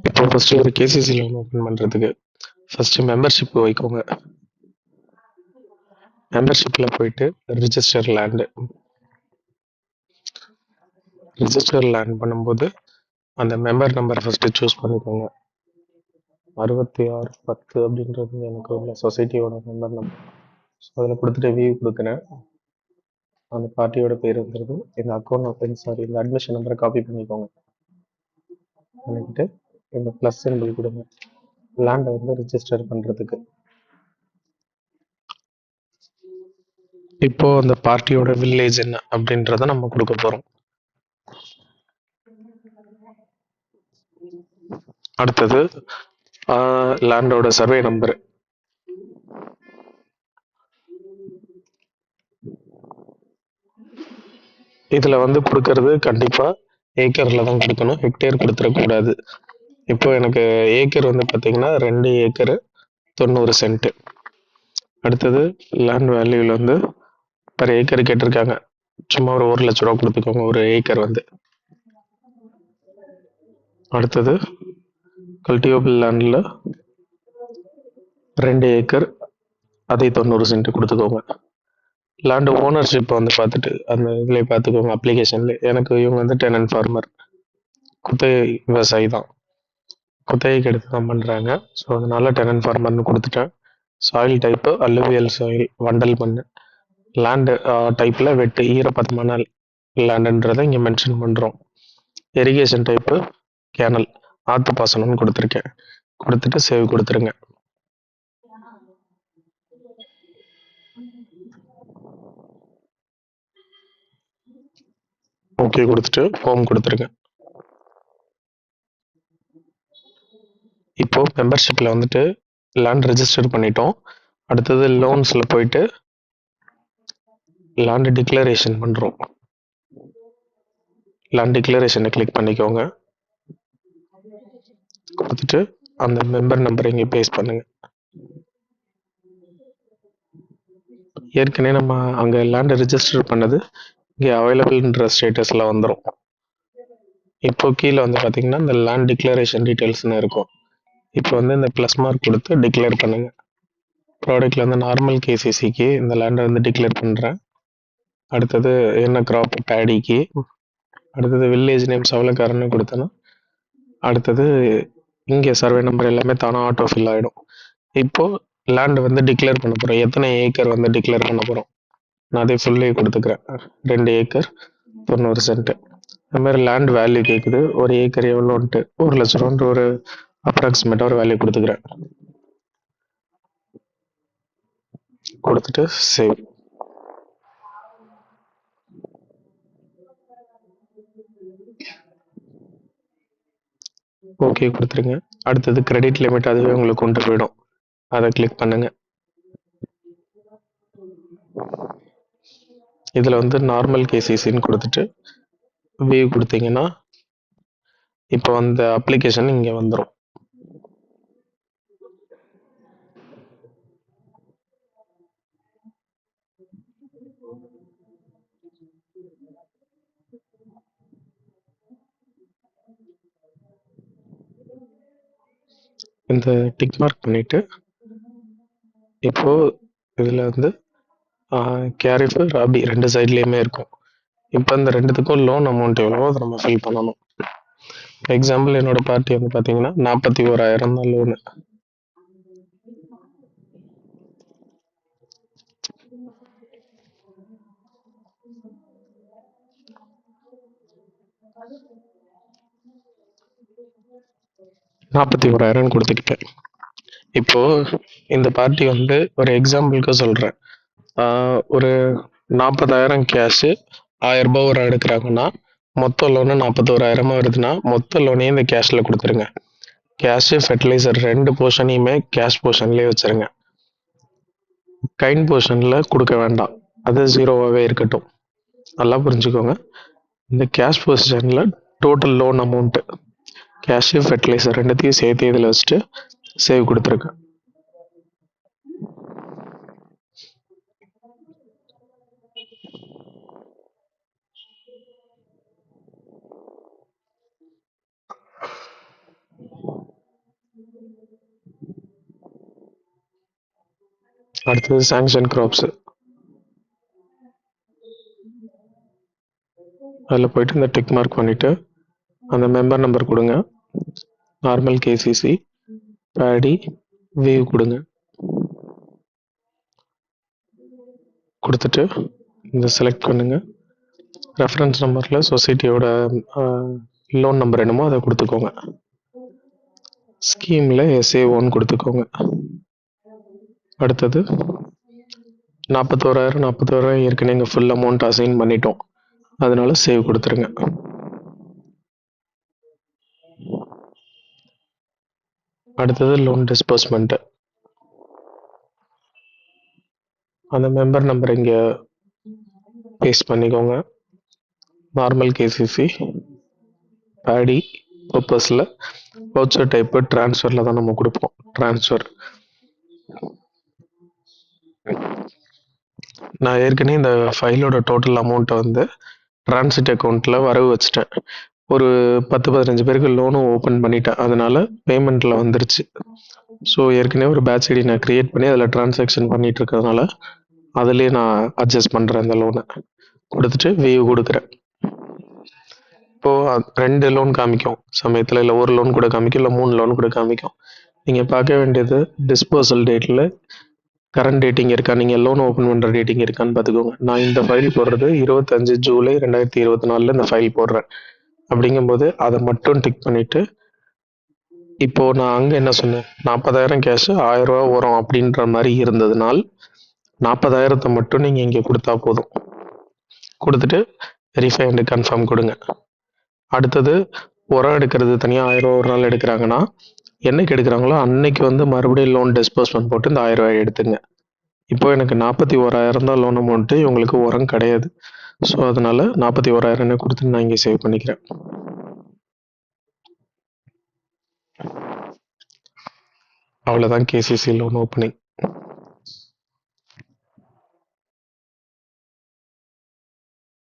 இப்போ ஃபர்ஸ்ட் ஒரு KCC loan open பண்றதுக்கு ஃபர்ஸ்ட் மெம்பர்ஷிப் வைக்கோங்க. மெம்பர்ஷிப்ல போயிட்டு ரிஜிஸ்டர் லேண்ட் பண்ணும்போது அந்த மெம்பர் நம்பர் ஃபர்ஸ்ட் சூஸ் பண்ணிக்கோங்க. 6610 அப்படின்றது எனக்கு உள்ள சொசைட்டியோட மெம்பர் நம்பர். ஸோ அதில் கொடுத்துட்டு வியூ கொடுக்குறேன். அந்த பார்ட்டியோட பேர் வந்துருது. இந்த இந்த அட்மிஷன் நம்பரை காப்பி பண்ணிக்கோங்க. பண்ணிக்கிட்டு இந்த ப்ளஸ் சிம்பிள் கொடுங்க லேண்டை வந்து ரிஜிஸ்டர் பண்ணுறதுக்கு. இப்போ அந்த பார்ட்டியோட வில்லேஜ் என்ன அப்படின்றத நம்ம கொடுக்க போகிறோம். அடுத்தது லேண்டோட சர்வே நம்பர். இதில் வந்து கொடுக்கறது கண்டிப்பாக ஏக்கரில் தான் கொடுக்கணும், ஹெக்டேர் கொடுத்துடக்கூடாது. இப்போ எனக்கு ஏக்கர் வந்து பார்த்தீங்கன்னா 2 ஏக்கரு 90 சென்ட். அடுத்தது லேண்ட் வேல்யூவில் வந்து பர் ஏக்கர் கேட்டிருக்காங்க. சும்மா ஒரு 1,00,000 ரூபா கொடுத்துக்கோங்க ஒரு ஏக்கர் வந்து. அடுத்தது கல்டிவேபிள் லேண்டில் 2 ஏக்கர் அதை 90 சென்ட் கொடுத்துக்கோங்க. லேண்ட் ஓனர்ஷிப் வந்து பார்த்துட்டு அந்த இதில் பார்த்துக்கோங்க. அப்ளிகேஷன்ல எனக்கு இவங்க வந்து டெனன்ட் ஃபார்மர், குத்தகை விவசாயி தான், குத்தகைக்கு எடுத்து தான் பண்ணுறாங்க. ஸோ அதனால டெனன்ட் ஃபார்மர்னு கொடுத்துட்டேன். சாயில் டைப்பு அல்லுவியல் சாயில், வண்டல் மண். லேண்டு டைப்பில் வெட்டு ஈரப்பதமான லேண்டுன்றதை இங்கே மென்ஷன் பண்ணுறோம். இரிகேஷன் டைப்பு கேனல், ஆற்று பாசனம்னு கொடுத்துருக்கேன். கொடுத்துட்டு சேவ் கொடுத்துருங்க. ஓகே கொடுத்துட்டு ஹோம் கொடுத்துருங்க. இப்போ மெம்பர்ஷிப்பில் வந்துட்டு லேண்ட் ரெஜிஸ்டர் பண்ணிட்டோம். அடுத்தது லோன்ஸில் போயிட்டு லேண்ட் டிக்ளரேஷன் பண்ணுறோம். லேண்ட் டிக்ளரேஷனை கிளிக் பண்ணிக்கோங்க. கொடுத்துட்டு அந்த மெம்பர் நம்பரை இங்கே பேஸ்ட் பண்ணுங்க. ஏற்கனவே நம்ம அங்கே லேண்டை ரிஜிஸ்டர் பண்ணது இங்கே அவைலபிள்ன்ற ஸ்டேட்டஸில் வந்துடும். இப்போ கீழே வந்து பார்த்தீங்கன்னா இந்த லேண்ட் டிக்ளரேஷன் டீட்டெயில்ஸ்னு இருக்கும். இப்போ வந்து இந்த ப்ளஸ் மார்க் கொடுத்து டிக்ளேர் பண்ணுங்க. ப்ராடக்ட்ல வந்து நார்மல் கேசிசிக்கு இந்த லேண்டை வந்து டிக்ளேர் பண்ணுறேன். அடுத்தது என்ன கிராப் பேடிக்கு, அடுத்தது வில்லேஜ் நேம் சவளக்காரன்னு கொடுத்தேன்னா அடுத்தது இங்கே சர்வே நம்பர் எல்லாமே தானாக ஆட்டோ ஃபில் ஆகிடும். இப்போது லேண்ட் வந்து டிக்ளேர் பண்ண போகிறோம். எத்தனை ஏக்கர் வந்து டிக்ளேர் பண்ண போகிறோம். நான் அதே ஃபுல்லே கொடுத்துக்கிறேன். 2 ஏக்கர் 90 சென்ட். அது மாதிரி லேண்ட் வேல்யூ கேட்குது. ஒரு ஏக்கர் எவ்வளோன்ட்டு 1,00,000 ரூபான்ட்டு ஒரு அப்ராக்சிமேட்டாக ஒரு வேல்யூ கொடுத்துக்கிறேன். கொடுத்துட்டு சேவ். ஓகே கொடுத்துருங்க. அடுத்தது கிரெடிட் லிமிட், அதுவே உங்களுக்கு கொண்டு போயிடும். அதை கிளிக் பண்ணுங்க. இதில் வந்து நார்மல் கேசிசின்னு கொடுத்துட்டு வியூ கொடுத்தீங்கன்னா இப்போ அந்த அப்ளிகேஷன் இங்கே வந்துடும். இந்த டிக் மார்க் பண்ணிட்டு இப்போ இதில் வந்து கேரிஃப் ராபி 2 சைட்லேயுமே இருக்கும். இப்போ இந்த ரெண்டுத்துக்கும் லோன் அமௌண்ட் எவ்வளவோ அதை நம்ம ஃபில் பண்ணணும். எக்ஸாம்பிள் என்னோட பார்ட்டி வந்து பார்த்தீங்கன்னா 41,000 தான் லோனு. $41,000 கொடுத்துக்கிட்டேன். இப்போ இந்த பார்ட்டி வந்து ஒரு எக்ஸாம்பிளுக்கு சொல்கிறேன். ஒரு 40,000 கேஷு 1,000 ரூபாய் ஒரு எடுக்கிறாங்கன்னா மொத்த லோனு 41,000 வருதுன்னா மொத்த லோனையும் இந்த கேஷில் கொடுத்துருங்க. கேஷு ஃபெர்டிலைசர் 2 போர்ஷனையுமே கேஷ் போர்ஷன்லேயே வச்சுருங்க. கைண்ட் போர்ஷனில் கொடுக்க வேண்டாம், அது ஜீரோவாகவே இருக்கட்டும். நல்லா புரிஞ்சுக்கோங்க. இந்த கேஷ் போர்ஷனில் total loan amount cash fertiliser ரெண்டுத்தையும் சேர்த்து இதில் வச்சுட்டு சேவ் கொடுத்துருக்கேன். அடுத்தது சாங்ஷன் கிராப்ஸு. அதில் போயிட்டு இந்த டிக் மார்க் பண்ணிவிட்டு அந்த மெம்பர் நம்பர் கொடுங்க. நார்மல் கேசிசி பேடி வேவ் கொடுங்க. கொடுத்துட்டு இந்த செலக்ட் பண்ணுங்கள். ரெஃபரன்ஸ் நம்பரில் சொசைட்டியோட லோன் நம்பர் என்னமோ அதை கொடுத்துக்கோங்க. ஸ்கீமில் SA1 கொடுத்துக்கோங்க. அடுத்தது 41,000 ஏற்கனவே எங்கள் ஃபுல் அமௌண்ட் அசைன் பண்ணிட்டோம், அதனால சேவ் கொடுத்துருங்க. அடுத்தது லோன் டிஸ்பர்ஸ்மெண்ட்டு. அந்த மெம்பர் நம்பர் இங்கே பேஸ்ட் பண்ணிக்கோங்க. நார்மல் கேசிசி பேடி பர்பஸில் வவுச்சர் டைப்பு ட்ரான்ஸ்ஃபரில் தான் நம்ம கொடுப்போம். ட்ரான்ஸ்ஃபர். நான் ஏற்கனவே இந்த ஃபைலோட டோட்டல் அமௌண்ட்டை வந்து டிரான்சிட் அக்கௌண்ட்டில் வரவு வச்சுட்டேன். ஒரு 10-15 பேருக்கு லோனும் ஓப்பன் பண்ணிட்டேன், அதனால பேமெண்ட்டில் வந்துருச்சு. ஸோ ஏற்கனவே ஒரு பேட்ச் ஐடி நான் க்ரியேட் பண்ணி அதில் ட்ரான்சாக்ஷன் பண்ணிட்டு இருக்கிறதுனால அதிலே நான் அட்ஜஸ்ட் பண்ணுறேன். அந்த லோனை கொடுத்துட்டு வேவ் கொடுக்குறேன். இப்போது 2 லோன் காமிக்கும் சமயத்தில், இல்லை ஒரு லோன் கூட காமிக்கும், இல்லை 3 லோன் கூட காமிக்கும். நீங்கள் பார்க்க வேண்டியது டிஸ்போசல் டேட்டில் கரண்ட் டேட்டிங் இருக்கா, நீங்கள் லோன் ஓப்பன் பண்ணுற டேட்டிங் இருக்கான்னு பார்த்துக்கோங்க. நான் இந்த ஃபைல் போடுறது 25 ஜூலை 2024 இந்த ஃபைல் போடுறேன். அப்படிங்கும்போது அதை மட்டும் டிக் பண்ணிவிட்டு, இப்போது நான் அங்கே என்ன சொன்னேன், 40,000 கேஷு 1000 ரூபா வரும் அப்படின்ற மாதிரி இருந்ததுனால் 40,000 மட்டும் நீங்கள் இங்கே கொடுத்தா போதும். கொடுத்துட்டு வெரிஃபை அண்ட் கன்ஃபார்ம் கொடுங்க. அடுத்தது உரம் எடுக்கிறது தனியாக 1000 ரூபா ஒரு நாள் எடுக்கிறாங்கன்னா, என்னைக்கு எடுக்கிறாங்களோ அன்னைக்கு வந்து மறுபடியும் லோன் டிஸ்பர்ஸ்மெண்ட் போட்டு இந்த 1000 ரூபாய் எடுத்துங்க. இப்போ எனக்கு 41,000 தான் லோன் அமௌண்ட்டு, இவங்களுக்கு உரம் கிடையாது. ஸோ அதனால 41,000 கொடுத்து நான் இங்கே சேவ் பண்ணிக்கிறேன். அவ்வளோதான் கேசிசி லோன் ஓப்பனிங்.